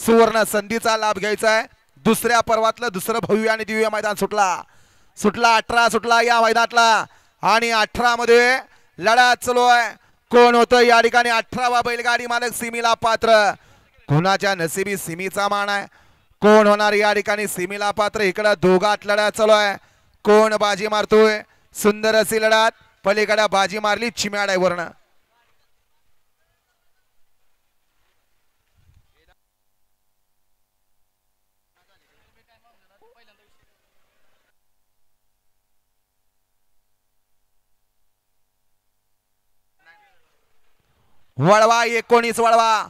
सुवर्ण संधीचा लाभ घ्यायचा आहे। दुसऱ्या पर्वातलं दुसरं भव्य आणि दिव्य मैदान सुटला 18 सुटला या मैदानातला आणि 18 मध्ये लढा चालू आहे। कोण होतं या ठिकाणी 18वा बैलगाडी मालक सिमीला पात्र, कोणाच्या नशिबी सिमीचा मान आहे, कोण होणार या ठिकाणी सिमीला पात्र। इकडे दोघात लढा चालू आहे, कोण बाजी मारतोय, सुंदर अशी लढत, पलीकडे बाजी मारली चिम्या ड्रायव्हरनं। वळवा 19 वळवा